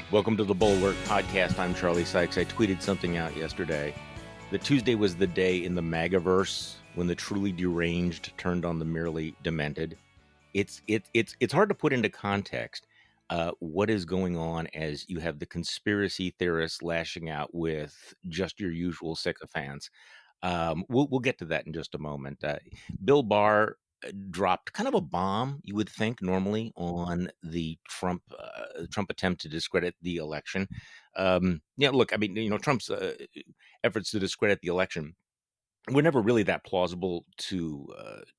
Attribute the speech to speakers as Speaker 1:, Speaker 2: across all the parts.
Speaker 1: Welcome to the Bulwark Podcast. I'm Charlie Sykes. I tweeted something out yesterday that Tuesday was the day in the MAGAverse when the truly deranged turned on the merely demented. It's hard to put into context what is going on as you have the conspiracy theorists lashing out with just your usual sycophants. We'll get to that in just a moment. Bill Barr dropped kind of a bomb, you would think, normally on the Trump attempt to discredit the election. Look, I mean, Trump's efforts to discredit the election were never really that plausible to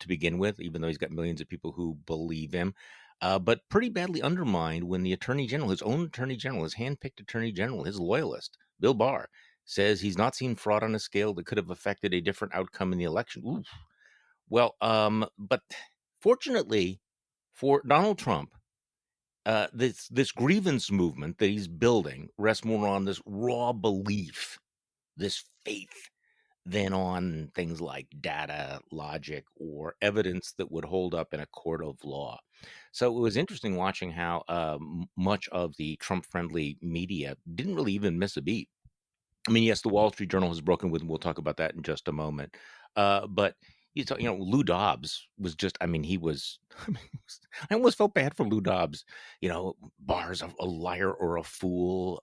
Speaker 1: begin with, even though he's got millions of people who believe him. But pretty badly undermined when the attorney general, his own attorney general, his handpicked attorney general, his loyalist, Bill Barr, says he's not seen fraud on a scale that could have affected a different outcome in the election. Oof. Well, but fortunately for Donald Trump, this grievance movement that he's building rests more on this raw belief, this faith, than on things like data, logic, or evidence that would hold up in a court of law. So it was interesting watching how much of the Trump-friendly media didn't really even miss a beat. I mean, yes, the Wall Street Journal has broken with, and we'll talk about that in just a moment. But Lou Dobbs was just, I mean, I almost felt bad for Lou Dobbs. Barr's a liar or a fool.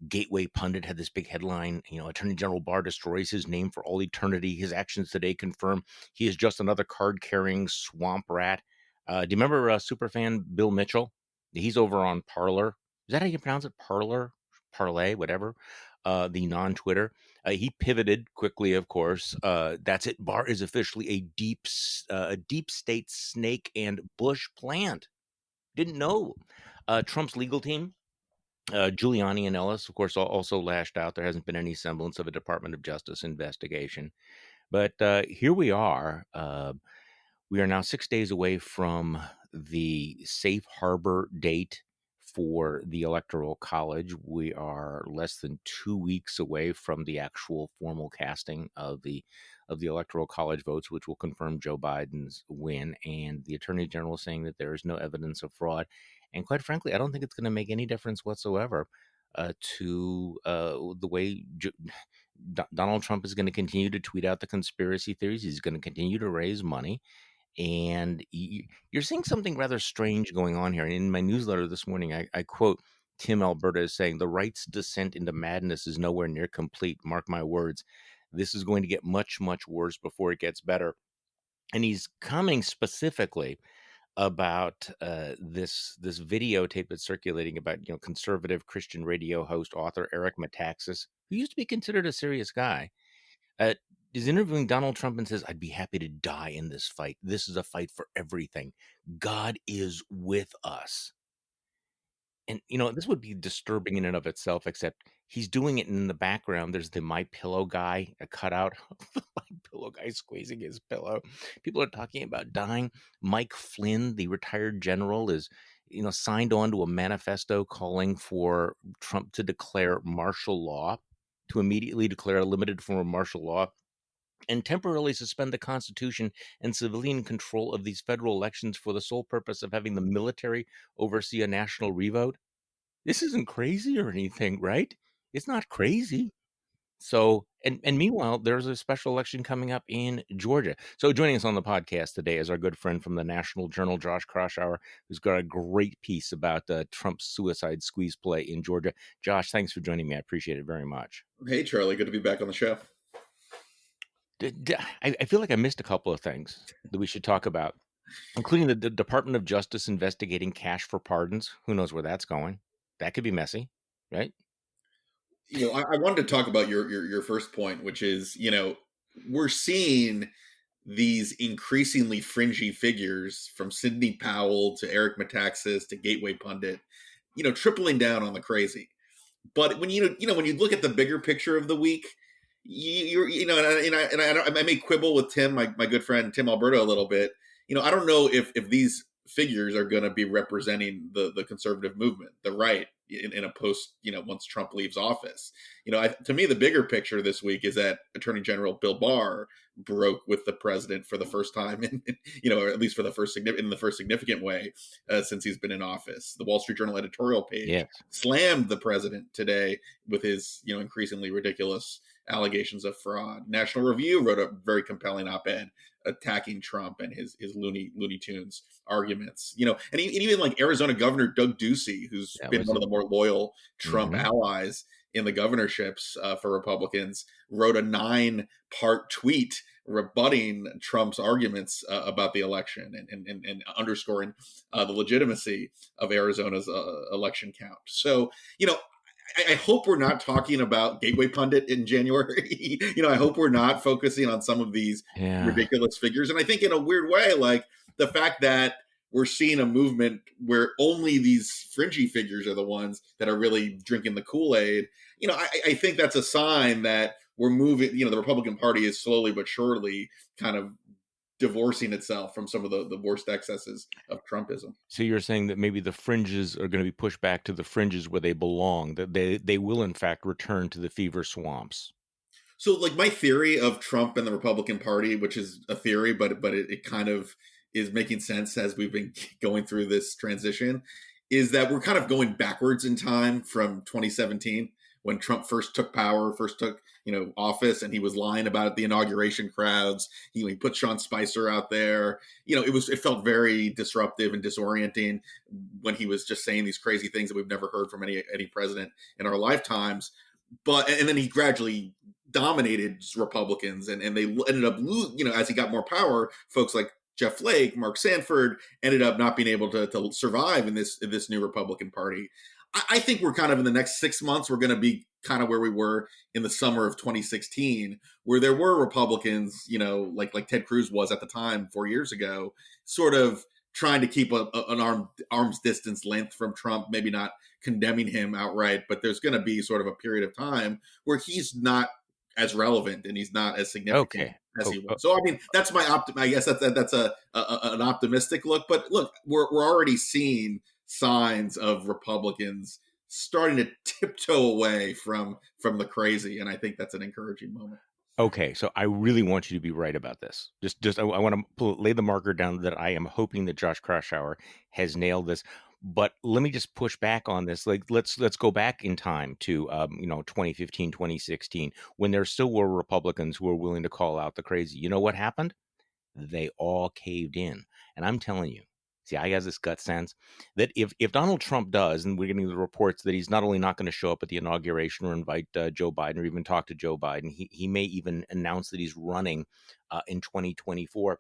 Speaker 1: Gateway Pundit had this big headline, Attorney General Barr destroys his name for all eternity. His actions today confirm he is just another card-carrying swamp rat. Do you remember superfan Bill Mitchell? He's over on Parler. Is that how you pronounce it? Parler? Parlay, whatever. The non-Twitter. He pivoted quickly, of course. That's it. Barr is officially a deep state snake and Bush plant. Didn't know. Trump's legal team, Giuliani and Ellis, of course, also lashed out. There hasn't been any semblance of a Department of Justice investigation. But here we are. We are now 6 days away from the safe harbor date for the Electoral College. We are less than 2 weeks away from the actual formal casting of the Electoral College votes, which will confirm Joe Biden's win. And the Attorney General saying that there is no evidence of fraud. And quite frankly, I don't think it's going to make any difference whatsoever to the way Donald Trump is going to continue to tweet out the conspiracy theories. He's going to continue to raise money. And you're seeing something rather strange going on here. In my newsletter this morning, I quote Tim Alberta as saying, "The right's descent into madness is nowhere near complete. Mark my words. This is going to get much, much worse before it gets better." And he's coming specifically about this videotape that's circulating about conservative Christian radio host, author Eric Metaxas, who used to be considered a serious guy. Is interviewing Donald Trump and says, "I'd be happy to die in this fight. This is a fight for everything. God is with us." And, this would be disturbing in and of itself, except he's doing it in the background. There's the My Pillow guy, a cutout of the My Pillow guy squeezing his pillow. People are talking about dying. Mike Flynn, the retired general, is, signed on to a manifesto calling for Trump to declare martial law, to immediately declare a limited form of martial law, and temporarily suspend the Constitution and civilian control of these federal elections for the sole purpose of having the military oversee a national revote. This isn't crazy or anything, right? It's not crazy. So, and meanwhile, there's a special election coming up in Georgia. So joining us on the podcast today is our good friend from the National Journal, Josh Kraushaar, who's got a great piece about Trump's suicide squeeze play in Georgia. Josh, thanks for joining me. I appreciate it very much.
Speaker 2: Hey, Charlie. Good to be back on the show.
Speaker 1: I feel like I missed a couple of things that we should talk about, including the Department of Justice investigating cash for pardons. Who knows where that's going? That could be messy, right?
Speaker 2: I wanted to talk about your first point, which is, we're seeing these increasingly fringy figures from Sidney Powell to Eric Metaxas to Gateway Pundit, tripling down on the crazy. But when when you look at the bigger picture of the week, I may quibble with Tim, my good friend Tim Alberta, a little bit. I don't know if these figures are going to be representing the conservative movement, the right, in a post, once Trump leaves office. To me, the bigger picture this week is that Attorney General Bill Barr broke with the president for the first time, or at least for the first significant way since he's been in office. The Wall Street Journal editorial page slammed the president today with his, increasingly ridiculous allegations of fraud. National Review wrote a very compelling op-ed attacking Trump and his Looney Tunes arguments. And even like Arizona Governor Doug Ducey, who's been one of the more loyal Trump allies in the governorships for Republicans, wrote a 9-part tweet rebutting Trump's arguments about the election and underscoring the legitimacy of Arizona's election count. So, I hope we're not talking about Gateway Pundit in January. I hope we're not focusing on some of these ridiculous figures. And I think in a weird way, like the fact that we're seeing a movement where only these fringy figures are the ones that are really drinking the Kool-Aid, I think that's a sign that we're moving, the Republican Party is slowly but surely kind of divorcing itself from some of the worst excesses of Trumpism.
Speaker 1: So you're saying that maybe the fringes are going to be pushed back to the fringes where they belong, that they will in fact return to the fever swamps.
Speaker 2: So like my theory of Trump and the Republican Party, which is a theory, but it kind of is making sense as we've been going through this transition, is that we're kind of going backwards in time from 2017 when Trump first took office, and he was lying about the inauguration crowds. He put Sean Spicer out there. It felt very disruptive and disorienting when he was just saying these crazy things that we've never heard from any president in our lifetimes. And then he gradually dominated Republicans, and they ended up as he got more power, folks like Jeff Flake, Mark Sanford ended up not being able to survive in this new Republican Party. I think we're kind of in the next 6 months, we're going to be kind of where we were in the summer of 2016, where there were Republicans, like Ted Cruz was at the time 4 years ago, sort of trying to keep an arm's distance length from Trump, maybe not condemning him outright, but there's going to be sort of a period of time where he's not as relevant and he's not as significant as he was. So, I mean, that's my I guess that's an optimistic look. But look, we're already seeing signs of Republicans starting to tiptoe away from the crazy, and I think that's an encouraging moment.
Speaker 1: Okay, so I really want you to be right about this. I want to lay the marker down that I am hoping that Josh Kraushaar has nailed this. But let me just push back on this. Like, let's go back in time to 2015, 2016, when there still were Republicans who were willing to call out the crazy. You know what happened? They all caved in, and I'm telling you. See, I have this gut sense that if Donald Trump does, and we're getting the reports that he's not only not going to show up at the inauguration or invite Joe Biden or even talk to Joe Biden, he may even announce that he's running in 2024.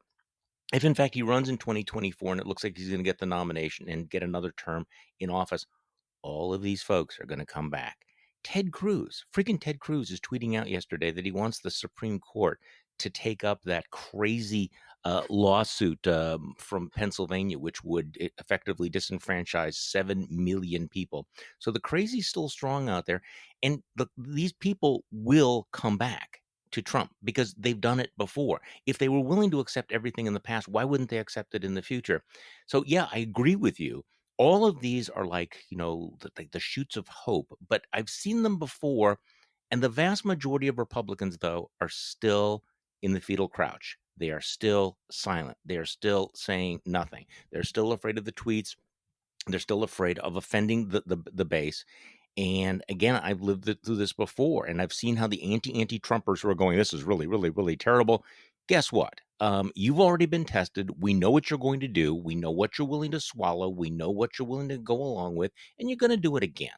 Speaker 1: If in fact he runs in 2024 and it looks like he's going to get the nomination and get another term in office, all of these folks are going to come back. freaking Ted Cruz is tweeting out yesterday that he wants the Supreme Court to take up that crazy lawsuit from Pennsylvania, which would effectively disenfranchise 7 million people. So the crazy's still strong out there. And these people will come back to Trump because they've done it before. If they were willing to accept everything in the past, why wouldn't they accept it in the future? So yeah, I agree with you. All of these are like, the shoots of hope, but I've seen them before. And the vast majority of Republicans, though, are still in the fetal crouch. They are still silent. They are still saying nothing. They're still afraid of the tweets. They're still afraid of offending the base. And again, I've lived through this before, and I've seen how the anti-Trumpers who are going, this is really, really, really terrible. Guess what? You've already been tested. We know what you're going to do. We know what you're willing to swallow. We know what you're willing to go along with, and you're going to do it again.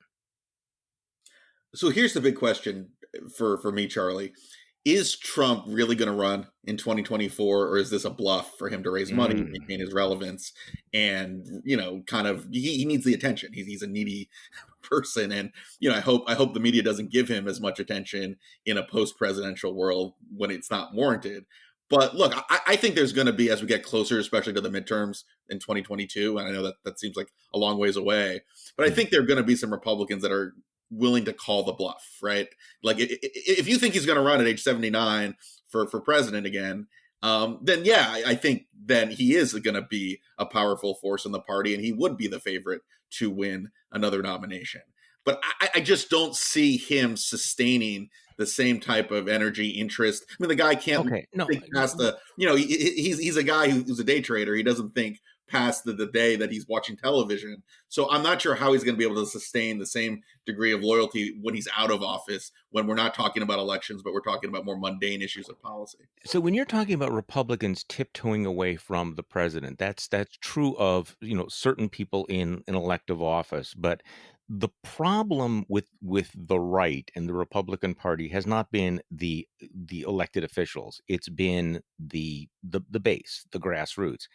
Speaker 2: So here's the big question for me, Charlie. Is Trump really going to run in 2024, or is this a bluff for him to raise money, maintain his relevance, and kind of he needs the attention. He's a needy person, and I hope the media doesn't give him as much attention in a post-presidential world when it's not warranted. But look, I think there's going to be, as we get closer, especially to the midterms in 2022, and I know that seems like a long ways away, but I think there are going to be some Republicans that are willing to call the bluff, right? Like if you think he's going to run at age 79 for president again, then yeah, I think then he is going to be a powerful force in the party, and he would be the favorite to win another nomination. but I just don't see him sustaining the same type of energy, interest. I mean, the guy can't
Speaker 1: Okay, no,
Speaker 2: think past the, he's a guy who's a day trader. He doesn't think past the day that he's watching television. So I'm not sure how he's going to be able to sustain the same degree of loyalty when he's out of office, when we're not talking about elections, but we're talking about more mundane issues of policy.
Speaker 1: so when you're talking about Republicans tiptoeing away from the president, that's true of, certain people in an elective office, but the problem with the right and the Republican Party has not been the elected officials. It's been the base, the grassroots.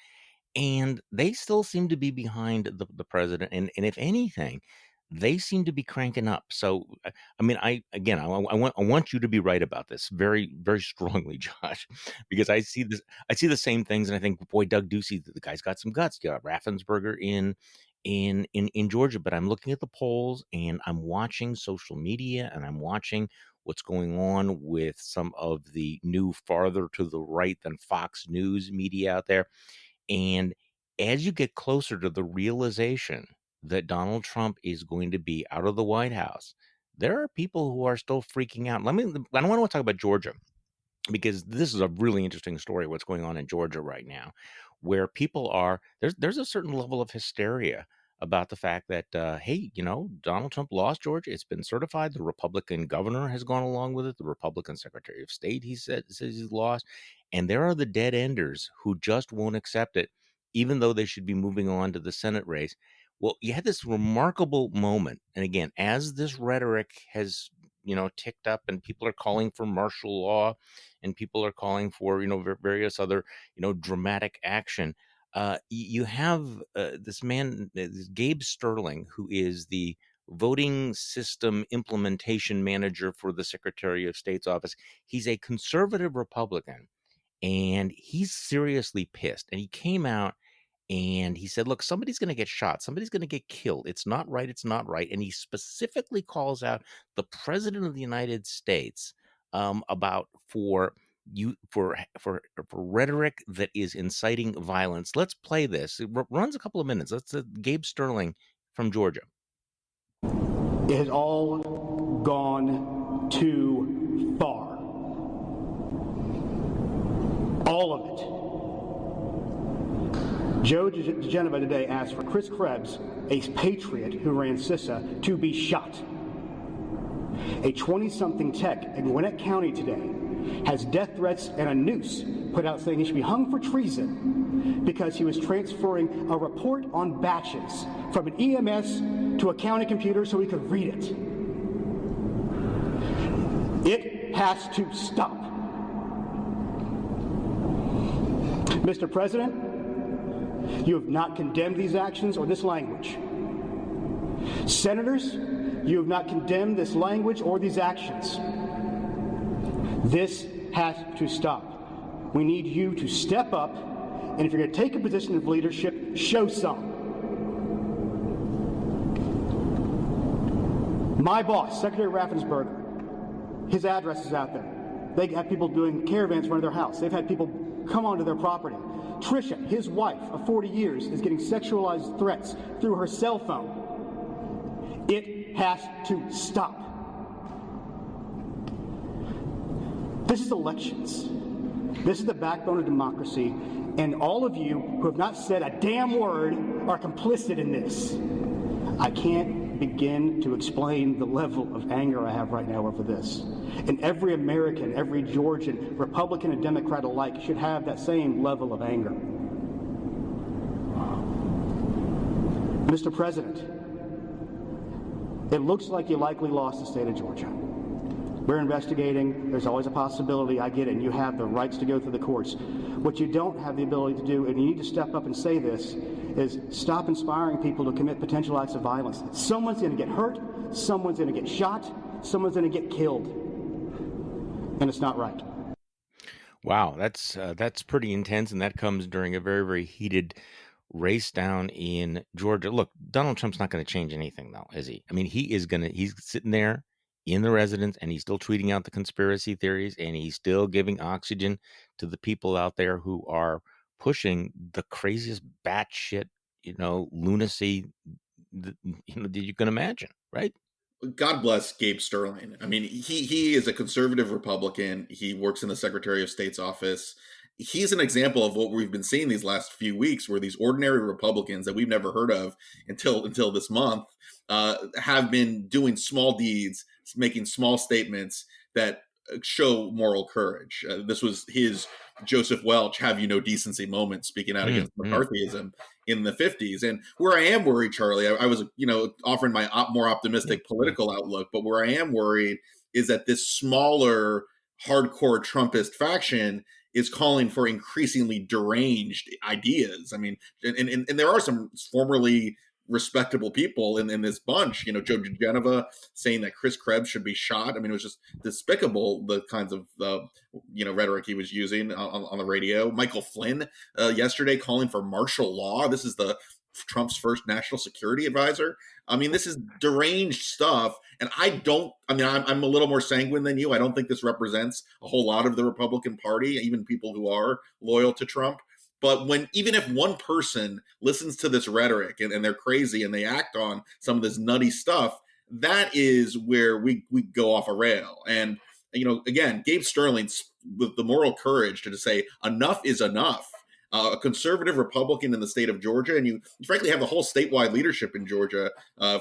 Speaker 1: And they still seem to be behind the president, and if anything, they seem to be cranking up. So, I mean, I want you to be right about this very, very strongly, Josh, because I see the same things, and I think, boy, Doug Ducey, the guy's got some guts. You got Raffensperger in Georgia, but I'm looking at the polls, and I'm watching social media, and I'm watching what's going on with some of the new farther to the right than Fox News media out there. And as you get closer to the realization that Donald Trump is going to be out of the White House, there are people who are still freaking out. I don't want to talk about Georgia, because this is a really interesting story, what's going on in Georgia right now, where people are there's a certain level of hysteria about the fact that hey, Donald Trump lost Georgia. It's been certified. The Republican governor has gone along with it. The Republican Secretary of State, says he's lost. And there are the dead enders who just won't accept it, even though they should be moving on to the Senate race. Well, you had this remarkable moment. And again, as this rhetoric has ticked up, and people are calling for martial law, and people are calling for various other dramatic action. You have this man, this Gabe Sterling, who is the voting system implementation manager for the Secretary of State's office. He's a conservative Republican, and he's seriously pissed. And he came out and he said, look, somebody's going to get shot. Somebody's going to get killed. It's not right. It's not right. And he specifically calls out the president of the United States about for rhetoric that is inciting violence. Let's play this. It runs a couple of minutes. That's Gabe Sterling from Georgia.
Speaker 3: It has all gone too far. All of it. Joe DeGenova today asked for Chris Krebs, a patriot who ran CISA, to be shot. A 20-something tech in Gwinnett County today has death threats and a noose put out saying he should be hung for treason because he was transferring a report on batches from an EMS to a county computer so he could read it. It has to stop. Mr. President, you have not condemned these actions or this language. Senators, you have not condemned this language or these actions. This has to stop. We need you to step up, and if you're going to take a position of leadership, show some. My boss, Secretary Raffensperger, his address is out there. They have people doing caravans in front of their house. They've had people come onto their property. Tricia, his wife of 40 years, is getting sexualized threats through her cell phone. It has to stop. This is elections. This is the backbone of democracy, and all of you who have not said a damn word are complicit in this. I can't begin to explain the level of anger I have right now over this. And every American, every Georgian, Republican and Democrat alike, should have that same level of anger. Mr. President, it looks like you likely lost the state of Georgia. We're investigating. There's always a possibility. I get it. And you have the rights to go through the courts. What you don't have the ability to do, and you need to step up and say this, is stop inspiring people to commit potential acts of violence. Someone's going to get hurt. Someone's going to get shot. Someone's going to get killed. And it's not right.
Speaker 1: Wow, that's pretty intense, and that comes during a very, very heated race down in Georgia. Look, Donald Trump's not going to change anything, though, is he? I mean, he's sitting there in the residence, and he's still tweeting out the conspiracy theories, and he's still giving oxygen to the people out there who are pushing the craziest batshit, lunacy that you can imagine, right?
Speaker 2: God bless Gabe Sterling. I mean, he is a conservative Republican. He works in the Secretary of State's office. He's an example of what we've been seeing these last few weeks, where these ordinary Republicans that we've never heard of until this month have been doing small deeds, making small statements that show moral courage. This was his Joseph Welch "Have you no decency" moment, speaking out against McCarthyism in the 50s. And where I am worried, Charlie, I was, offering my more optimistic political outlook, but where I am worried is that this smaller, hardcore Trumpist faction is calling for increasingly deranged ideas. I mean, and there are some formerly respectable people in this bunch. Joe Geneva saying that Chris Krebs should be shot. I mean, it was just despicable, the kinds of rhetoric he was using on the radio. Michael Flynn yesterday calling for martial law. This is Trump's first national security advisor. I mean, this is deranged stuff. And I'm a little more sanguine than you. I don't think this represents a whole lot of the Republican Party, even people who are loyal to Trump. But even if one person listens to this rhetoric and they're crazy and they act on some of this nutty stuff, that is where we go off a rail. And, again, Gabe Sterling's with the moral courage to say enough is enough. A conservative Republican in the state of Georgia, and you frankly have the whole statewide leadership in Georgia,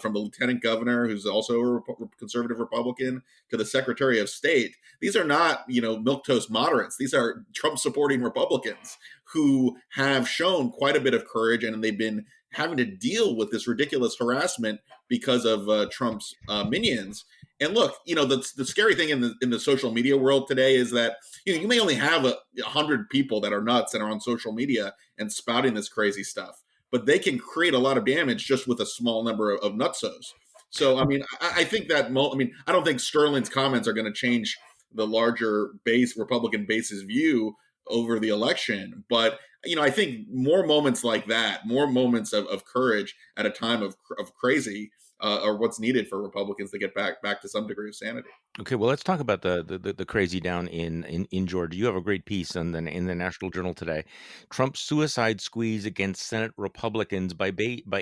Speaker 2: from the lieutenant governor, who's also a conservative Republican, to the Secretary of State. These are not, milquetoast moderates. These are Trump-supporting Republicans who have shown quite a bit of courage, and they've been having to deal with this ridiculous harassment because of Trump's minions. And look, the scary thing in the social media world today is that you may only have 100 people that are nuts and are on social media and spouting this crazy stuff, but they can create a lot of damage just with a small number of nutsos. So, I mean, I think that I don't think Sterling's comments are going to change the larger Republican base's view over the election, but I think more moments like that, more moments of courage at a time of crazy, are what's needed for Republicans to get back to some degree of sanity.
Speaker 1: Okay, well, let's talk about the crazy down in Georgia. You have a great piece in the National Journal today. Trump's suicide squeeze against Senate Republicans by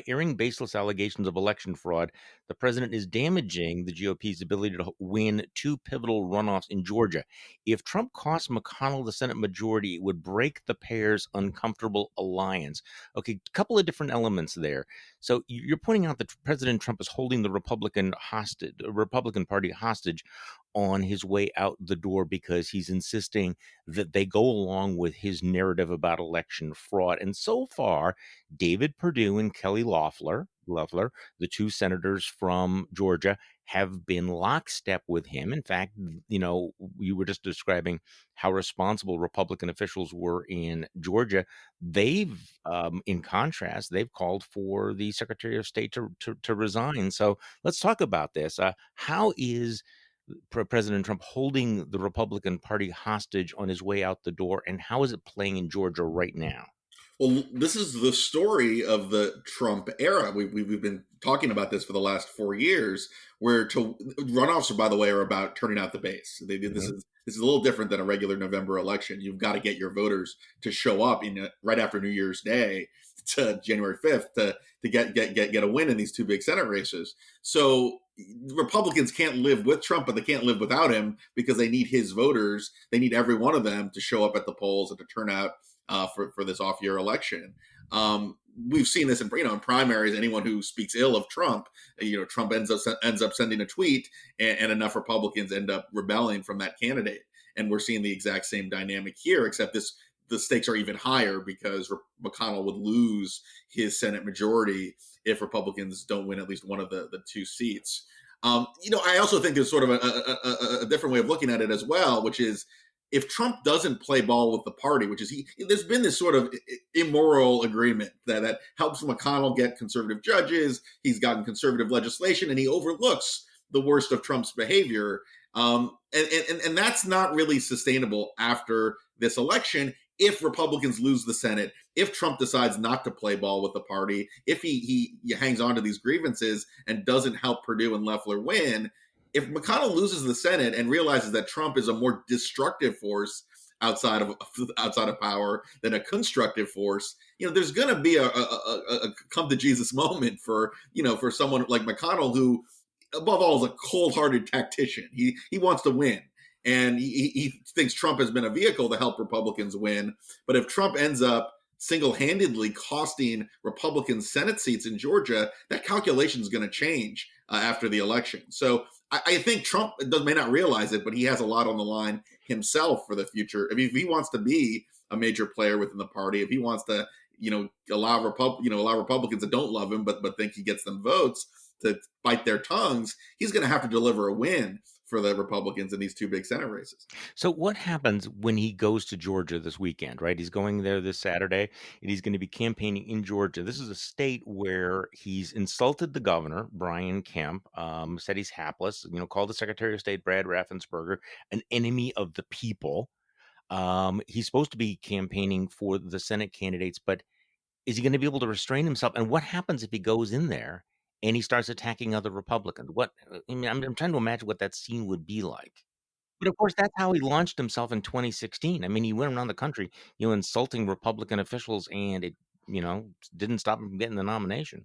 Speaker 1: airing baseless allegations of election fraud. The president is damaging the GOP's ability to win two pivotal runoffs in Georgia. If Trump costs McConnell the Senate majority, it would break the pair's uncomfortable alliance. Okay, a couple of different elements there. So you're pointing out that President Trump is holding the Republican Party hostage on his way out the door because he's insisting that they go along with his narrative about election fraud. And so far, David Perdue and Kelly Loeffler, the two senators from Georgia, have been lockstep with him. In fact, you were just describing how responsible Republican officials were in Georgia. In contrast, they've called for the Secretary of State to resign. So let's talk about this. How is President Trump holding the Republican Party hostage on his way out the door, and how is it playing in Georgia right now?
Speaker 2: Well, this is the story of the Trump era. We've been talking about this for the last 4 years, where runoffs, by the way, are about turning out the base. This is a little different than a regular November election. You've got to get your voters to show up right after New Year's Day to January 5th to get a win in these two big Senate races. So Republicans can't live with Trump, but they can't live without him because they need his voters. They need every one of them to show up at the polls and to turn out for this off-year election. We've seen this in primaries. Anyone who speaks ill of Trump, Trump ends up sending a tweet, and enough Republicans end up rebelling from that candidate. And we're seeing the exact same dynamic here, except the stakes are even higher because McConnell would lose his Senate majority if Republicans don't win at least one of the two seats. I also think there's sort of a different way of looking at it as well, which is, if Trump doesn't play ball with the party, there's been this sort of immoral agreement that helps McConnell get conservative judges. He's gotten conservative legislation, and he overlooks the worst of Trump's behavior. And that's not really sustainable after this election. If Republicans lose the Senate, if Trump decides not to play ball with the party, if he hangs on to these grievances and doesn't help Perdue and Loeffler win, if McConnell loses the Senate and realizes that Trump is a more destructive force outside of power than a constructive force, there's going to be a come to Jesus moment for someone like McConnell, who above all, is a cold-hearted tactician. He wants to win. And he thinks Trump has been a vehicle to help Republicans win. But if Trump ends up single-handedly costing Republican Senate seats in Georgia, that calculation is going to change after the election. So I think Trump may not realize it, but he has a lot on the line himself for the future. I mean, if he wants to be a major player within the party, if he wants to, allow Republicans that don't love him but think he gets them votes to bite their tongues, he's going to have to deliver a win for the Republicans in these two big Senate races.
Speaker 1: So what happens when he goes to Georgia this weekend, right? He's going there this Saturday, and he's going to be campaigning in Georgia. This is a state where he's insulted the governor, Brian Kemp, said he's hapless, called the Secretary of State, Brad Raffensperger, an enemy of the people. He's supposed to be campaigning for the Senate candidates, but is he going to be able to restrain himself? And what happens if he goes in there and he starts attacking other Republicans? I'm trying to imagine what that scene would be like. But of course, that's how he launched himself in 2016. I mean, he went around the country, insulting Republican officials, and it, didn't stop him from getting the nomination.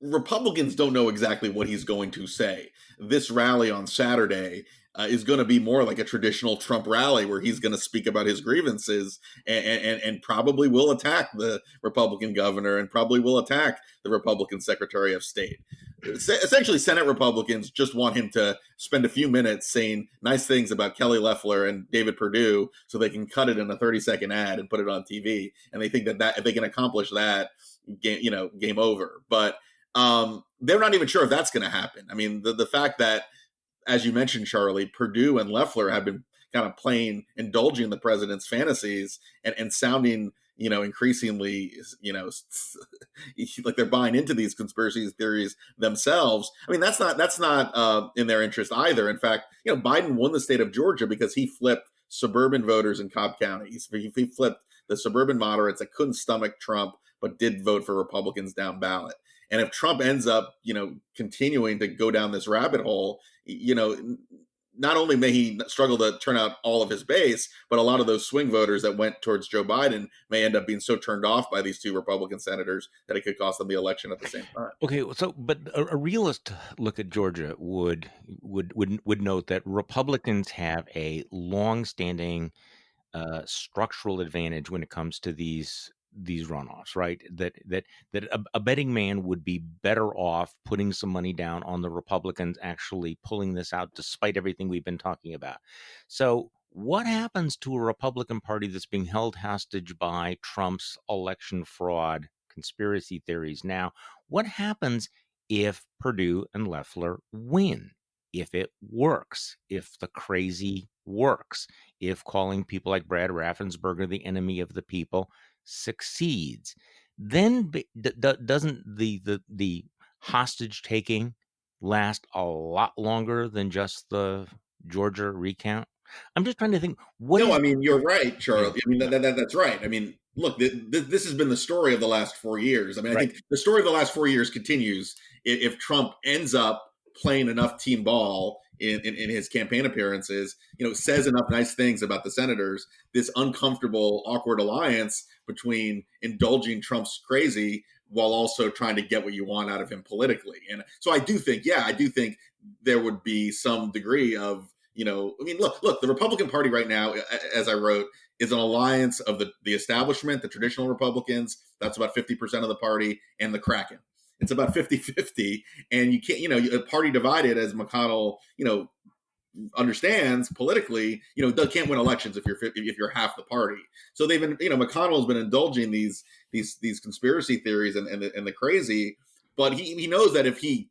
Speaker 2: Republicans don't know exactly what he's going to say. This rally on Saturday is going to be more like a traditional Trump rally where he's going to speak about his grievances and probably will attack the Republican governor and probably will attack the Republican Secretary of State. Essentially, Senate Republicans just want him to spend a few minutes saying nice things about Kelly Loeffler and David Perdue so they can cut it in a 30-second ad and put it on TV. And they think that if they can accomplish that, game over. But they're not even sure if that's going to happen. I mean, the fact that, as you mentioned, Charlie, Perdue and Loeffler have been kind of indulging the president's fantasies and sounding, increasingly, like they're buying into these conspiracy theories themselves. I mean, that's not in their interest either. In fact, Biden won the state of Georgia because he flipped suburban voters in Cobb County. He flipped the suburban moderates that couldn't stomach Trump but did vote for Republicans down ballot. And if Trump ends up, continuing to go down this rabbit hole, not only may he struggle to turn out all of his base, but a lot of those swing voters that went towards Joe Biden may end up being so turned off by these two Republican senators that it could cost them the election at the same time.
Speaker 1: Okay, so but a realist look at Georgia would note that Republicans have a long-standing structural advantage when it comes to these runoffs, right? That a betting man would be better off putting some money down on the Republicans actually pulling this out, despite everything we've been talking about. So what happens to a Republican Party that's being held hostage by Trump's election fraud conspiracy theories? Now, what happens if Perdue and Loeffler win? If it works, if the crazy works, if calling people like Brad Raffensperger the enemy of the people succeeds, then doesn't the hostage taking last a lot longer than just the Georgia recount? I'm just trying to think.
Speaker 2: I mean, you're right, Charlie. I mean, that's right. I mean, look, this has been the story of the last 4 years. I mean, right. I think the story of the last 4 years continues if Trump ends up playing enough team ball in his campaign appearances, says enough nice things about the senators, this uncomfortable, awkward alliance between indulging Trump's crazy while also trying to get what you want out of him politically. And so I do think there would be some degree of, I mean, look, the Republican Party right now, as I wrote, is an alliance of the establishment, the traditional Republicans, that's about 50% of the party, and the Kraken. It's about 50-50, and you can't, a party divided, as McConnell, understands politically, they can't win elections if you're half the party. So they've been, McConnell has been indulging these conspiracy theories and the crazy, but he knows that if he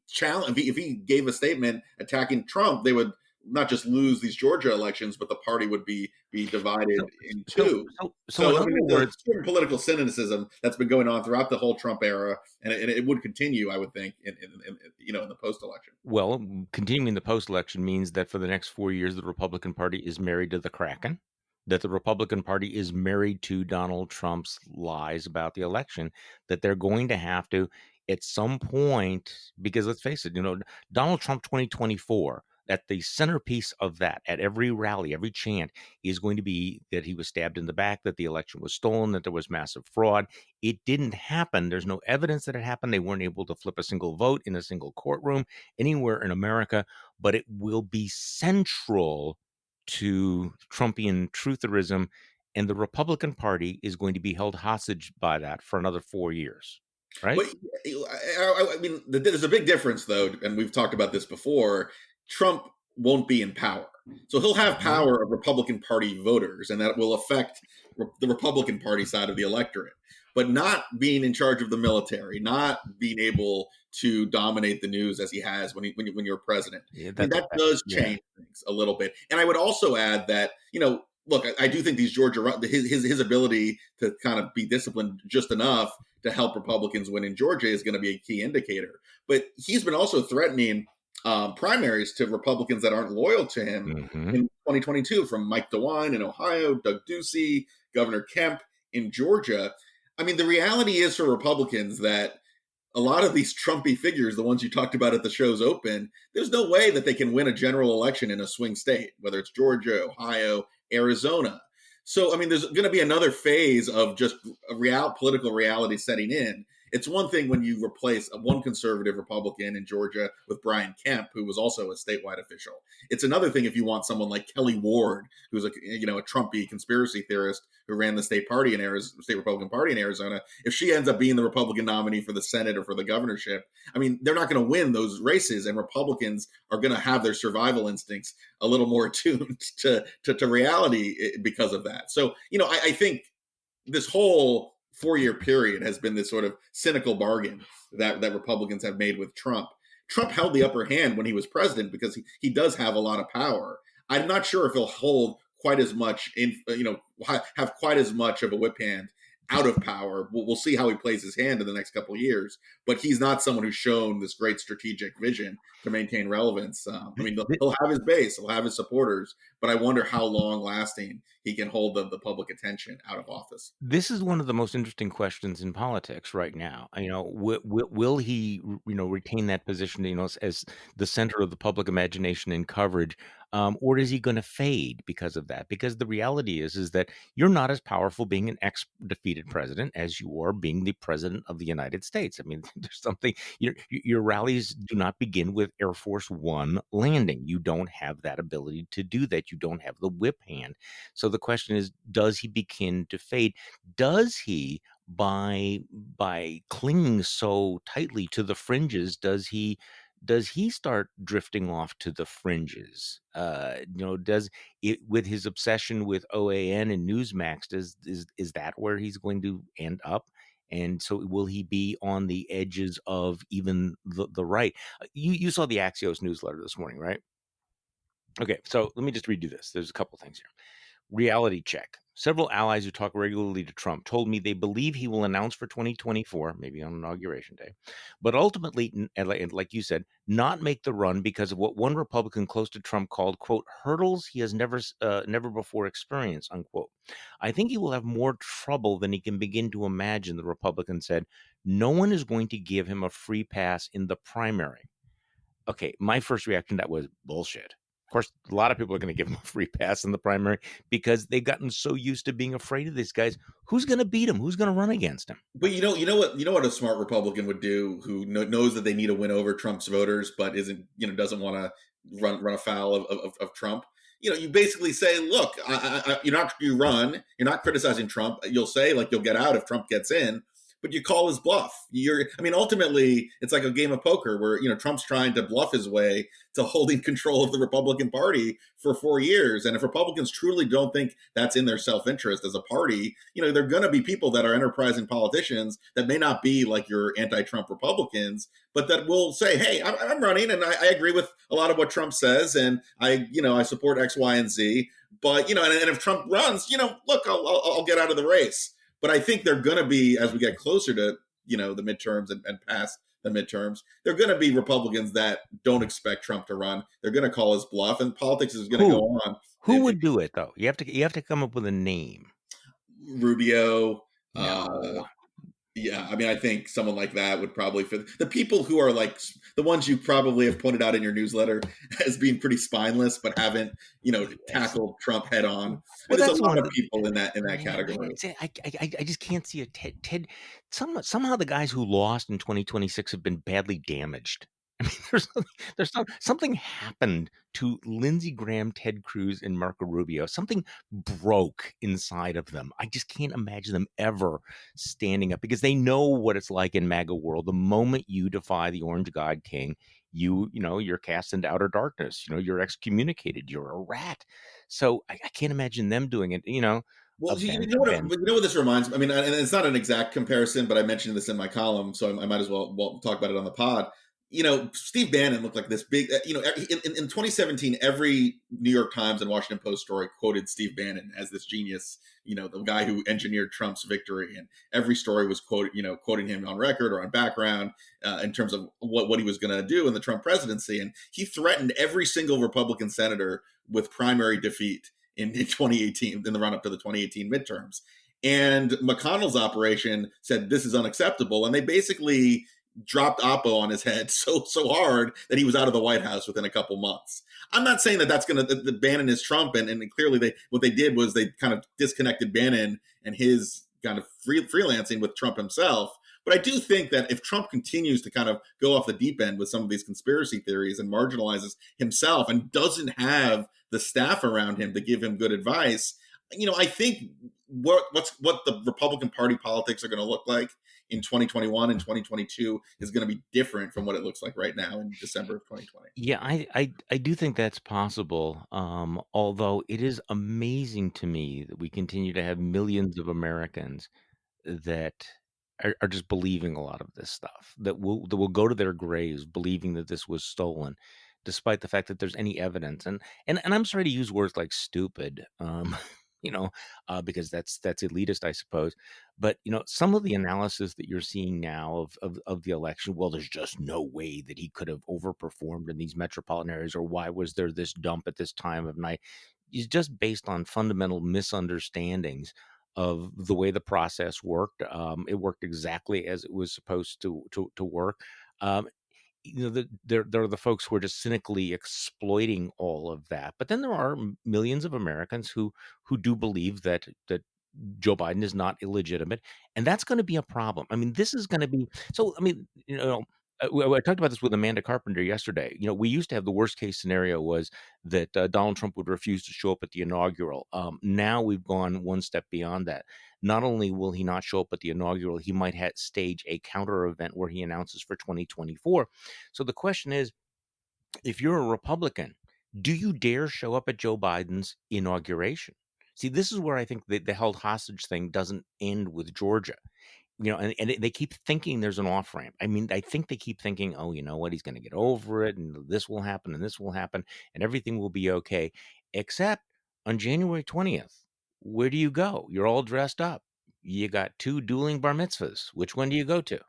Speaker 2: gave a statement attacking Trump, they would not just lose these Georgia elections, but the party would be divided in two. So I mean, there's certain political cynicism that's been going on throughout the whole Trump era, and it would continue, I would think, in the post-election.
Speaker 1: Well, continuing the post-election means that for the next 4 years, the Republican Party is married to the Kraken, that the Republican Party is married to Donald Trump's lies about the election, that they're going to have to, at some point, because let's face it, Donald Trump 2024, at the centerpiece of that, at every rally, every chant, is going to be that he was stabbed in the back, that the election was stolen, that there was massive fraud. It didn't happen. There's no evidence that it happened. They weren't able to flip a single vote in a single courtroom anywhere in America, but it will be central to Trumpian trutherism, and the Republican Party is going to be held hostage by that for another 4 years, right?
Speaker 2: But I mean, there's a big difference, though, and we've talked about this before. Trump won't be in power, so he'll have power of Republican Party voters, and that will affect the Republican Party side of the electorate. But not being in charge of the military, not being able to dominate the news as he has when you're president.
Speaker 1: Yeah,
Speaker 2: I mean, that does change things a little bit. And I would also add that, look, I do think these Georgia, his ability to kind of be disciplined just enough to help Republicans win in Georgia is going to be a key indicator. But he's been also threatening primaries to Republicans that aren't loyal to him in 2022, from Mike DeWine in Ohio, Doug Ducey, Governor Kemp in Georgia. I mean, the reality is for Republicans that a lot of these Trumpy figures, the ones you talked about at the show's open, there's no way that they can win a general election in a swing state, whether it's Georgia, Ohio, Arizona. So, I mean, there's going to be another phase of just political reality setting in. It's one thing when you replace one conservative Republican in Georgia with Brian Kemp, who was also a statewide official. It's another thing if you want someone like Kelly Ward, who's a Trumpy conspiracy theorist who ran the state Republican Party in Arizona. If she ends up being the Republican nominee for the Senate or for the governorship, I mean, they're not going to win those races, and Republicans are going to have their survival instincts a little more attuned to reality because of that. So, I think this whole 4-year period has been this sort of cynical bargain that Republicans have made with Trump. Trump held the upper hand when he was president because he does have a lot of power. I'm not sure if he'll hold quite as much have quite as much of a whip hand out of power. We'll see how he plays his hand in the next couple of years, but he's not someone who's shown this great strategic vision to maintain relevance. I mean, he'll have his base, he'll have his supporters, but I wonder how long lasting he can hold the public attention out of office.
Speaker 1: This is one of the most interesting questions in politics right now. Will he, retain that position, as the center of the public imagination and coverage, or is he going to fade because of that? Because the reality is that you're not as powerful being an ex-defeated president as you are being the president of the United States. I mean, there's something. Your rallies do not begin with Air Force One landing. You don't have that ability to do that. You don't have the whip hand. So the question is, does he begin to fade? Does he, by clinging so tightly to the fringes, does he start drifting off to the fringes? Does it, with his obsession with OAN and Newsmax, is that where he's going to end up? And so will he be on the edges of even the right? You saw the Axios newsletter this morning, right? Okay, so let me just redo this. There's a couple things here. Reality check. Several allies who talk regularly to Trump told me they believe he will announce for 2024, maybe on Inauguration Day, but ultimately, like you said, not make the run because of what one Republican close to Trump called, quote, hurdles he has never before experienced, unquote. I think he will have more trouble than he can begin to imagine, the Republican said. No one is going to give him a free pass in the primary. Okay, my first reaction to that was bullshit. Of course, a lot of people are going to give him a free pass in the primary because they've gotten so used to being afraid of these guys. Who's going to beat him? Who's going to run against him?
Speaker 2: But you know what a smart Republican would do, who knows that they need to win over Trump's voters, but doesn't want to run afoul of Trump. You basically say, look, you're not criticizing Trump. You'll say, like, you'll get out if Trump gets in, but you call his bluff. Ultimately, it's like a game of poker where, Trump's trying to bluff his way to holding control of the Republican Party for 4 years. And if Republicans truly don't think that's in their self-interest as a party, there are going to be people that are enterprising politicians that may not be like your anti-Trump Republicans, but that will say, hey, I'm running and I agree with a lot of what Trump says. And I support X, Y, and Z. But, and if Trump runs, look, I'll get out of the race. But I think they're going to be, as we get closer to, the midterms and past the midterms, they're going to be Republicans that don't expect Trump to run. They're going to call his bluff, and politics is going to go on.
Speaker 1: Who would do it, though? You have to come up with a name.
Speaker 2: Rubio.
Speaker 1: No.
Speaker 2: Yeah, I mean, I think someone like that would probably fit. The people who are like the ones you probably have pointed out in your newsletter as being pretty spineless, but haven't,
Speaker 1: Yes.
Speaker 2: tackled Trump head on.
Speaker 1: Well,
Speaker 2: There's a
Speaker 1: that's the
Speaker 2: lot
Speaker 1: one.
Speaker 2: of people in that
Speaker 1: Man,
Speaker 2: category.
Speaker 1: I just can't see a Ted. Somehow the guys who lost in 2026 have been badly damaged. I mean, something happened to Lindsey Graham, Ted Cruz, and Marco Rubio. Something broke inside of them. I just can't imagine them ever standing up because they know what it's like in MAGA world. The moment you defy the Orange God King, you're cast into outer darkness. You're excommunicated. You're a rat. So I can't imagine them doing it.
Speaker 2: Well,
Speaker 1: Ben,
Speaker 2: you know what this reminds me. I mean, and it's not an exact comparison, but I mentioned this in my column, so I might as well talk about it on the pod. Steve Bannon looked like this big. In 2017, every New York Times and Washington Post story quoted Steve Bannon as this genius. The guy who engineered Trump's victory, and every story was quoting him on record or on background in terms of what he was going to do in the Trump presidency. And he threatened every single Republican senator with primary defeat in 2018, in the run up to the 2018 midterms. And McConnell's operation said this is unacceptable, and they basically dropped Oppo on his head so hard that he was out of the White House within a couple months. I'm not saying that that's going to the Bannon is Trump, and clearly what they did was they kind of disconnected Bannon and his kind of freelancing with Trump himself. But I do think that if Trump continues to kind of go off the deep end with some of these conspiracy theories and marginalizes himself and doesn't have the staff around him to give him good advice, I think what the Republican Party politics are going to look like in 2021 and 2022 is going to be different from what it looks like right now in December of 2020.
Speaker 1: yeah, I do think that's possible. Although it is amazing to me that we continue to have millions of Americans that are just believing a lot of this stuff that will go to their graves believing that this was stolen, despite the fact that there's any evidence. And I'm sorry to use words like stupid, you know, because that's elitist, I suppose. But some of the analysis that you're seeing now of the election, well, there's just no way that he could have overperformed in these metropolitan areas, or why was there this dump at this time of night, is just based on fundamental misunderstandings of the way the process worked. It worked exactly as it was supposed to work. Um, there are the folks who are just cynically exploiting all of that. But then there are millions of Americans who do believe that Joe Biden is not illegitimate, and that's going to be a problem. I mean, this is going to be so. I mean, I talked about this with Amanda Carpenter yesterday. We used to have the worst case scenario was that Donald Trump would refuse to show up at the inaugural. Now we've gone one step beyond that. Not only will he not show up at the inaugural, he might stage a counter event where he announces for 2024. So the question is, if you're a Republican, do you dare show up at Joe Biden's inauguration? See, this is where I think the held hostage thing doesn't end with Georgia. And they keep thinking there's an off ramp. I mean, I think they keep thinking, oh, you know what, he's going to get over it, and this will happen, and this will happen, and everything will be okay. Except on January 20th, where do you go? You're all dressed up. You got two dueling bar mitzvahs. Which one do you go to?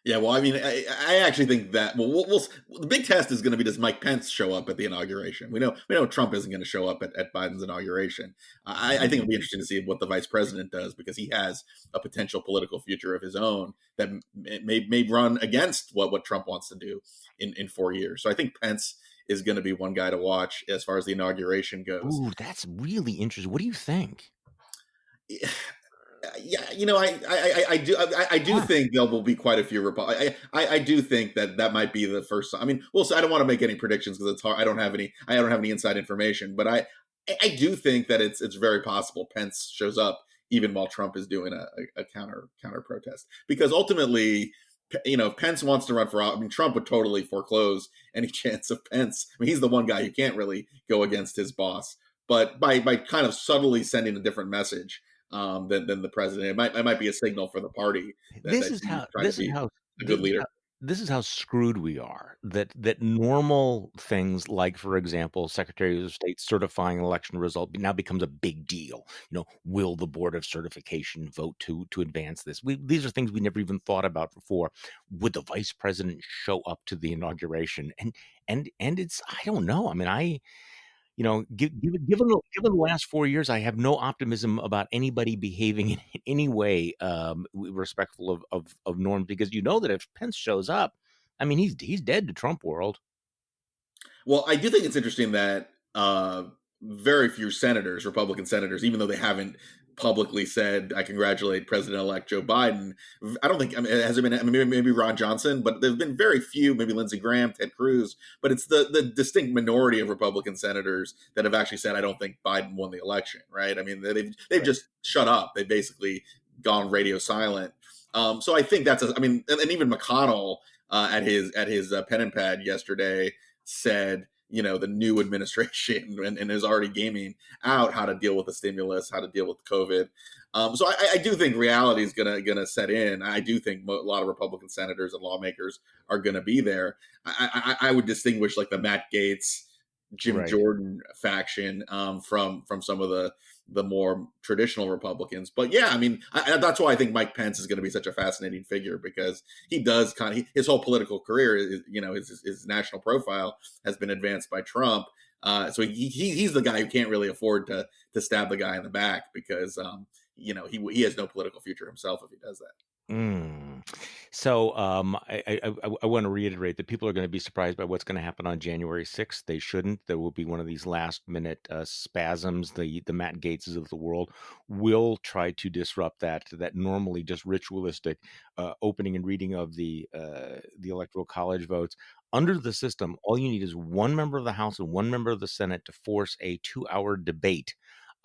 Speaker 2: Yeah, well, I mean, I actually think that the big test is going to be, does Mike Pence show up at the inauguration? We know Trump isn't going to show up at Biden's inauguration. I think it'll be interesting to see what the vice president does, because he has a potential political future of his own that may run against what Trump wants to do in 4 years. So I think Pence is going to be one guy to watch as far as the inauguration goes.
Speaker 1: Ooh, that's really interesting. What do you think?
Speaker 2: Yeah, I do think there will be quite a few I do think that might be the first. I mean, well, so I don't want to make any predictions because it's hard. I don't have any inside information, but I do think that it's very possible Pence shows up even while Trump is doing a counter protest, because ultimately, if Pence wants to run for office, I mean, Trump would totally foreclose any chance of Pence. I mean, he's the one guy who can't really go against his boss, but by kind of subtly sending a different message than the president, it might be a signal for the party that
Speaker 1: This
Speaker 2: he's
Speaker 1: is how
Speaker 2: trying to
Speaker 1: this is
Speaker 2: be
Speaker 1: how
Speaker 2: a
Speaker 1: this
Speaker 2: good
Speaker 1: is
Speaker 2: leader.
Speaker 1: how this is how screwed we are. That normal things like, for example, Secretary of State certifying an election result now becomes a big deal. Will the Board of Certification vote to advance this? These are things we never even thought about before. Would the vice president show up to the inauguration? And it's, I don't know. I mean, given the last 4 years, I have no optimism about anybody behaving in any way respectful of norms, because that if Pence shows up, I mean, he's dead to Trump world.
Speaker 2: Well, I do think it's interesting that very few senators, Republican senators, even though they haven't publicly said, "I congratulate President-elect Joe Biden." I don't think, I mean, it hasn't been, I mean, maybe Ron Johnson, but there's been very few, maybe Lindsey Graham, Ted Cruz, but it's the distinct minority of Republican senators that have actually said, "I don't think Biden won the election," right? I mean, they've
Speaker 1: Right.
Speaker 2: just shut up. They've basically gone radio silent. So I think I mean, and even McConnell at his pen and pad yesterday said, the new administration and is already gaming out how to deal with the stimulus, how to deal with COVID. So I do think reality is gonna set in. I do think a lot of Republican senators and lawmakers are gonna be there. I would distinguish like the Matt Gaetz, Jim
Speaker 1: Right.
Speaker 2: Jordan faction from some of the more traditional Republicans. But yeah, I mean, that's why I think Mike Pence is going to be such a fascinating figure, because he does his whole political career is, his national profile has been advanced by Trump. So he's the guy who can't really afford to stab the guy in the back, because he has no political future himself if he does that.
Speaker 1: So I want to reiterate that people are going to be surprised by what's going to happen on January 6th. They shouldn't. There will be one of these last minute spasms. The Matt Gaetzes of the world will try to disrupt that normally just ritualistic opening and reading of the Electoral College votes. Under the system, all you need is one member of the House and one member of the Senate to force a 2-hour debate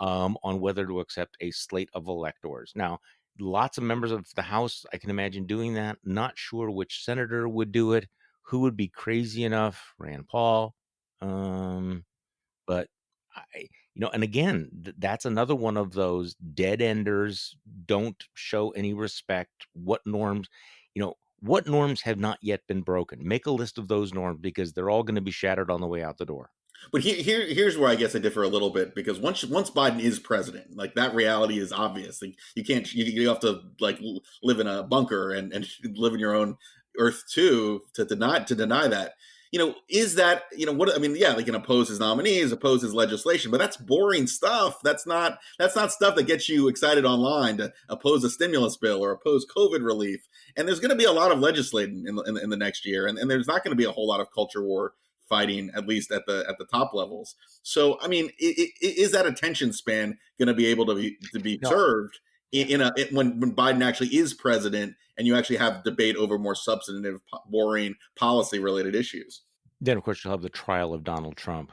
Speaker 1: on whether to accept a slate of electors. Now, lots of members of the House, I can imagine doing that. Not sure which senator would do it. Who would be crazy enough? Rand Paul. But and again, that's another one of those dead enders. Don't show any respect. What norms have not yet been broken? Make a list of those norms, because they're all going to be shattered on the way out the door.
Speaker 2: But here's where I guess I differ a little bit, because once Biden is president, like, that reality is obvious. Like, you can't, you have to like live in a bunker and live in your own earth too to deny that. Is that, what I mean? Yeah, they can oppose his nominees, oppose his legislation, but that's boring stuff. That's not stuff that gets you excited online to oppose a stimulus bill or oppose COVID relief. And there's going to be a lot of legislating in the next year, and there's not going to be a whole lot of culture war fighting, at least at the top levels. So, I mean, is that attention span going to be able to be
Speaker 1: No.
Speaker 2: served when Biden actually is president, and you actually have debate over more substantive, boring policy related issues?
Speaker 1: Then, of course, you'll have the trial of Donald Trump,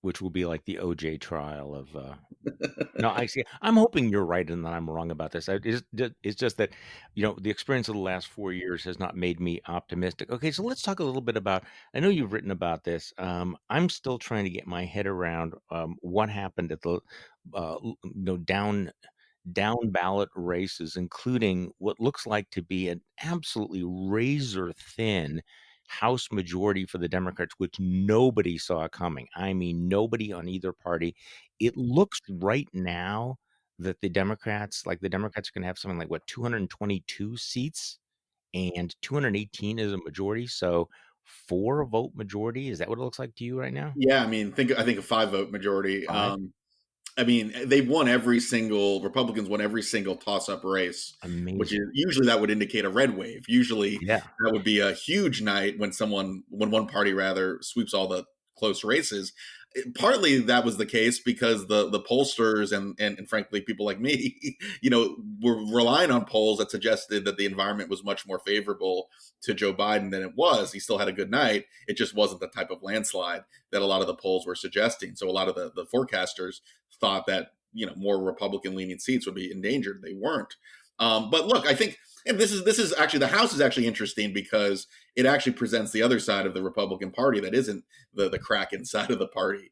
Speaker 1: which will be like the OJ trial of. No, I see. I'm hoping you're right and that I'm wrong about this. It's just that, the experience of the last 4 years has not made me optimistic. Okay, so let's talk a little bit about. I know you've written about this. I'm still trying to get my head around what happened at the, down ballot races, including what looks like to be an absolutely razor thin House majority for the Democrats, which nobody saw coming. I mean, nobody on either party. It looks right now that the Democrats are going to have something like 222 seats, and 218 is a majority. So 4 vote majority. Is that what it looks like to you right now?
Speaker 2: Yeah, I mean, I think a 5-vote majority.
Speaker 1: 5?
Speaker 2: I mean, Republicans won every single toss-up race, which is
Speaker 1: Amazing.
Speaker 2: usually that would indicate a red wave. Usually
Speaker 1: Yeah.
Speaker 2: that would be a huge night when one party rather sweeps all the close races. Partly that was the case because the pollsters and frankly people like me, were relying on polls that suggested that the environment was much more favorable to Joe Biden than it was. He still had a good night. It just wasn't the type of landslide that a lot of the polls were suggesting. So a lot of the forecasters thought that more Republican leaning seats would be endangered. They weren't. But look, I think, and this is actually, the House is actually interesting because it actually presents the other side of the Republican Party that isn't the Kraken side of the party.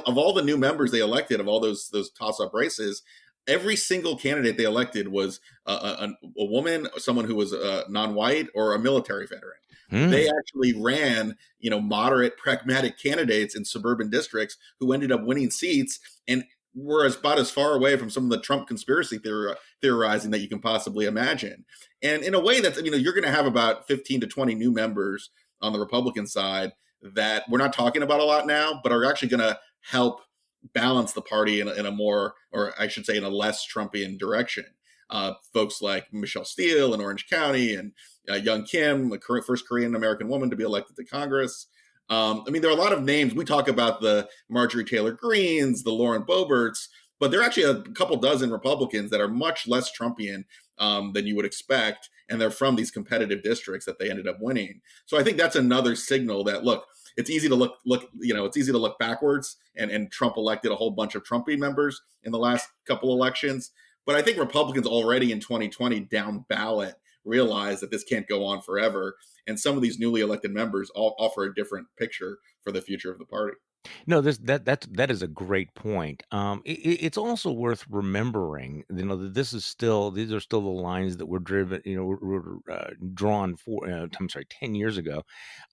Speaker 2: Of all the new members they elected, of all those toss-up races, every single candidate they elected was a woman, someone who was non-white, or a military veteran. They actually ran, moderate, pragmatic candidates in suburban districts who ended up winning seats and were about as far away from some of the Trump conspiracy theorizing that you can possibly imagine. And in a way that's, you're going to have about 15 to 20 new members on the Republican side that we're not talking about a lot now, but are actually going to help balance the party in a more, or I should say, in a less Trumpian direction. Folks like Michelle Steele in Orange County, and Young Kim, the first Korean American woman to be elected to Congress. I mean, there are a lot of names. We talk about the Marjorie Taylor Greenes, the Lauren Boeberts, but there are actually a couple dozen Republicans that are much less Trumpian than you would expect, and they're from these competitive districts that they ended up winning. So I think that's another signal that, look, it's easy to it's easy to look backwards, and Trump elected a whole bunch of Trumpy members in the last couple elections. But I think Republicans already in 2020 down ballot realize that this can't go on forever. And some of these newly elected members all offer a different picture for the future of the party.
Speaker 1: No, that is a great point. It's also worth remembering, that these are still the lines that were driven, drawn 10 years ago,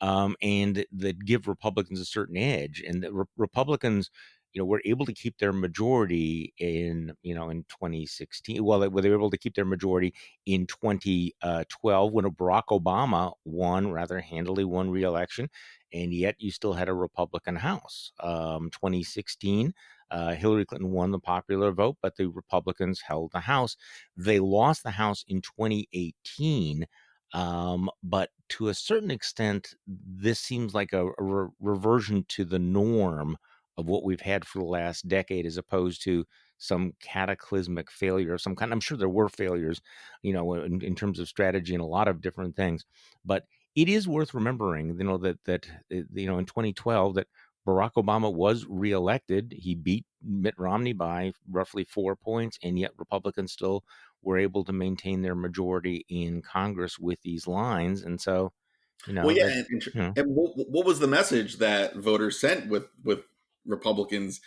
Speaker 1: and that give Republicans a certain edge, and that Republicans, were able to keep their majority in 2016. Well, they were able to keep their majority in 2012 when Barack Obama rather handily won re-election, and yet you still had a Republican House. 2016, Hillary Clinton won the popular vote, but the Republicans held the House. They lost the House in 2018, but to a certain extent, this seems like a reversion to the norm of what we've had for the last decade, as opposed to some cataclysmic failure of some kind. I'm sure there were failures, in terms of strategy and a lot of different things, but it is worth remembering, that in 2012 that Barack Obama was reelected. He beat Mitt Romney by roughly 4 points, and yet Republicans still were able to maintain their majority in Congress with these lines. And so,
Speaker 2: Well, yeah, and what was the message that voters sent with Republicans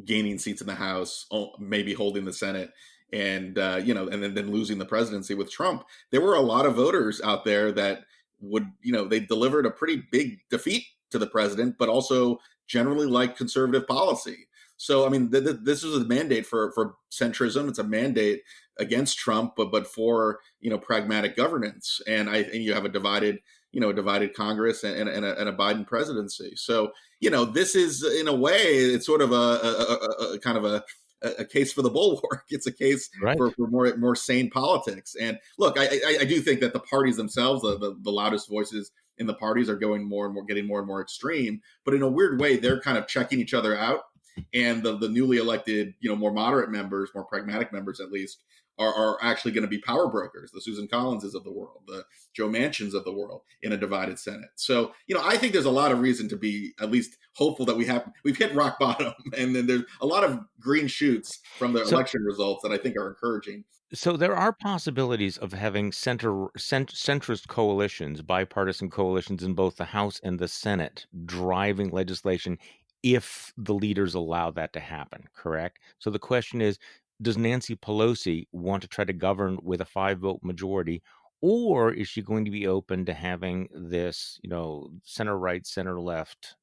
Speaker 2: gaining seats in the House, maybe holding the Senate, and and then losing the presidency with Trump? There were a lot of voters out there that they delivered a pretty big defeat to the president, but also generally like conservative policy. So, I mean, this is a mandate for centrism. It's a mandate against Trump, but for pragmatic governance. And you have a divided Congress and a Biden presidency. So, this is, in a way, it's sort of a kind of a case for the bulwark. It's a case
Speaker 1: right.
Speaker 2: for more sane politics. And look, I do think that the parties themselves, the loudest voices in the parties, are getting more and more extreme. But in a weird way, they're kind of checking each other out. And the newly elected, more moderate members, more pragmatic members at least, are actually going to be power brokers, the Susan Collinses of the world, the Joe Manchins of the world, in a divided Senate. So, I think there's a lot of reason to be at least hopeful that we've hit rock bottom, and then there's a lot of green shoots from the election results that I think are encouraging.
Speaker 1: So there are possibilities of having centrist coalitions, bipartisan coalitions in both the House and the Senate, driving legislation if the leaders allow that to happen, correct? So the question is, does Nancy Pelosi want to try to govern with a 5-vote majority, or is she going to be open to having this, center right, center left,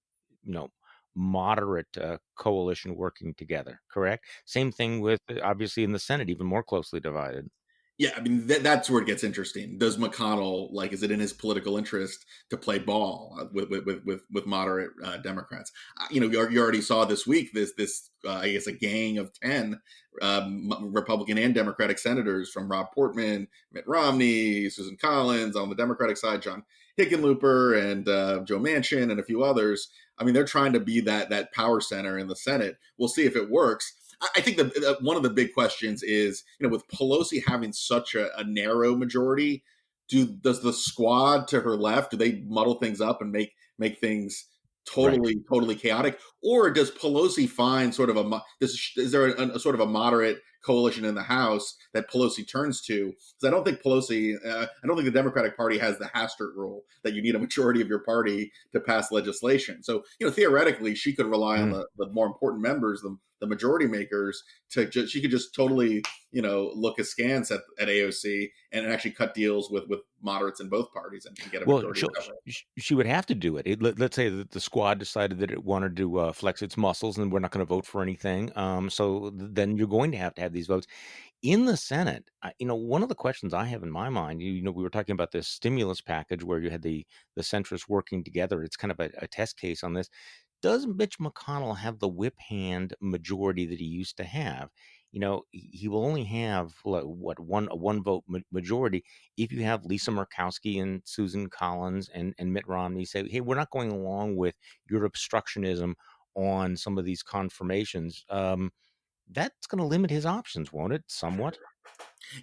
Speaker 1: moderate coalition working together, correct? Same thing with, obviously, in the Senate, even more closely divided.
Speaker 2: Yeah, I mean, that's where it gets interesting. Does McConnell, is it in his political interest to play ball with moderate Democrats? You already saw this week this I guess a gang of 10 Republican and Democratic senators, from Rob Portman, Mitt Romney, Susan Collins on the Democratic side, John Hickenlooper, and Joe Manchin, and a few others. I mean, they're trying to be that power center in the Senate. We'll see if it works. I think one of the big questions is, with Pelosi having such a narrow majority, does the squad to her left, do they muddle things up and make things totally chaotic, or does Pelosi find sort of is there a sort of a moderate coalition in the House that Pelosi turns to? Because I don't think the Democratic Party has the Hastert rule that you need a majority of your party to pass legislation. So, theoretically, she could rely on the more important members, the majority makers, she could just totally, look askance at AOC and actually cut deals with moderates in both parties and get a majority.
Speaker 1: She would have to do it. Let's say that the squad decided that it wanted to flex its muscles and we're not going to vote for anything. So then you're going to have these votes. In the Senate, one of the questions I have in my mind, we were talking about this stimulus package where you had the centrists working together. It's kind of a test case on this. does Mitch McConnell have the whip hand majority that he used to have? He will only have a one vote majority if you have Lisa Murkowski and Susan Collins and Mitt Romney say, hey, we're not going along with your obstructionism on some of these confirmations. That's going to limit his options, won't it? Somewhat.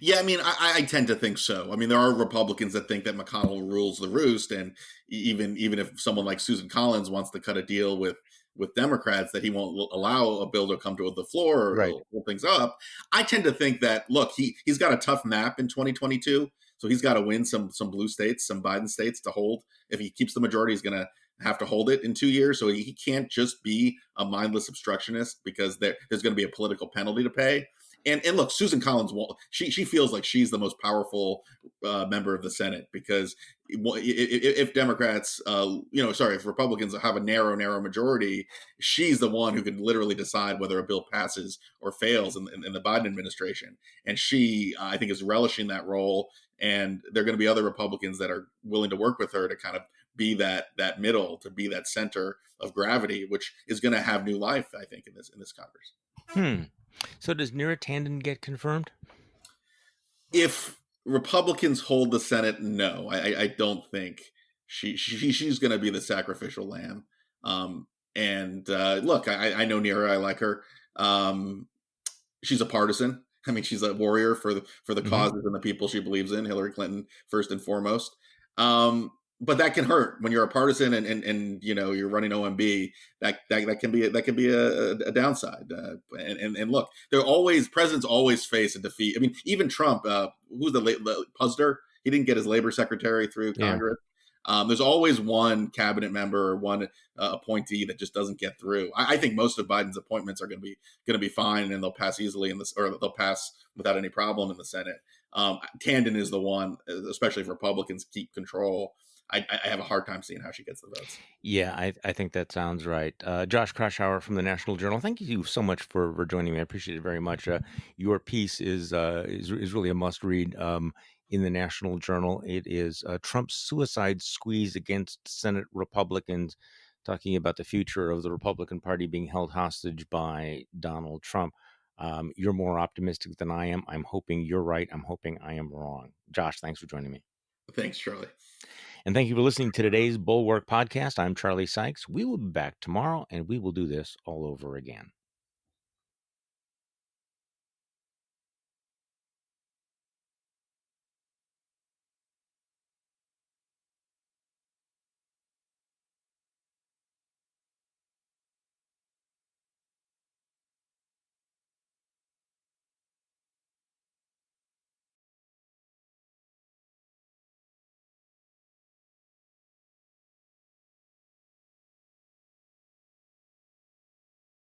Speaker 2: Yeah, I mean, I tend to think so. I mean, there are Republicans that think that McConnell rules the roost, and even if someone like Susan Collins wants to cut a deal with Democrats, that he won't allow a bill to come to the floor or
Speaker 1: Right.
Speaker 2: pull things up. I tend to think that, look, he's got a tough map in 2022, so he's got to win some blue states, some Biden states to hold. If he keeps the majority, he's going to have to hold it in 2 years. So he can't just be a mindless obstructionist, because there's going to be a political penalty to pay. And look, Susan Collins, she feels like she's the most powerful member of the Senate, because if Democrats, if Republicans have a narrow majority, she's the one who can literally decide whether a bill passes or fails in the Biden administration. And she, I think, is relishing that role. And there are going to be other Republicans that are willing to work with her to kind of be that middle, to be that center of gravity, which is going to have new life, I think, in this Congress.
Speaker 1: So does Neera Tanden get confirmed?
Speaker 2: If Republicans hold the Senate, no, I don't think she's going to be the sacrificial lamb. Look, I know Neera, I like her. She's a partisan. I mean, she's a warrior for the causes and the people she believes in. Hillary Clinton, first and foremost. But that can hurt when you're a partisan and you're running OMB. That can be a downside. And look, presidents always face a defeat. I mean, even Trump, who's the Puzder? He didn't get his labor secretary through Congress. There's always one cabinet member or one appointee that just doesn't get through. I think most of Biden's appointments are going to be fine, and they'll pass easily or they'll pass without any problem in the Senate. Tanden is the one, especially if Republicans keep control. I have a hard time seeing how she gets the votes.
Speaker 1: Yeah, I think that sounds right. Josh Kraushaar from the National Journal, thank you so much for joining me. I appreciate it very much. Your piece is really a must read in the National Journal. It is Trump's suicide squeeze against Senate Republicans, talking about the future of the Republican Party being held hostage by Donald Trump. You're more optimistic than I am. I'm hoping you're right. I'm hoping I am wrong. Josh, thanks for joining me.
Speaker 2: Thanks, Charlie.
Speaker 1: And thank you for listening to today's Bulwark Podcast. I'm Charlie Sykes. We will be back tomorrow, and we will do this all over again.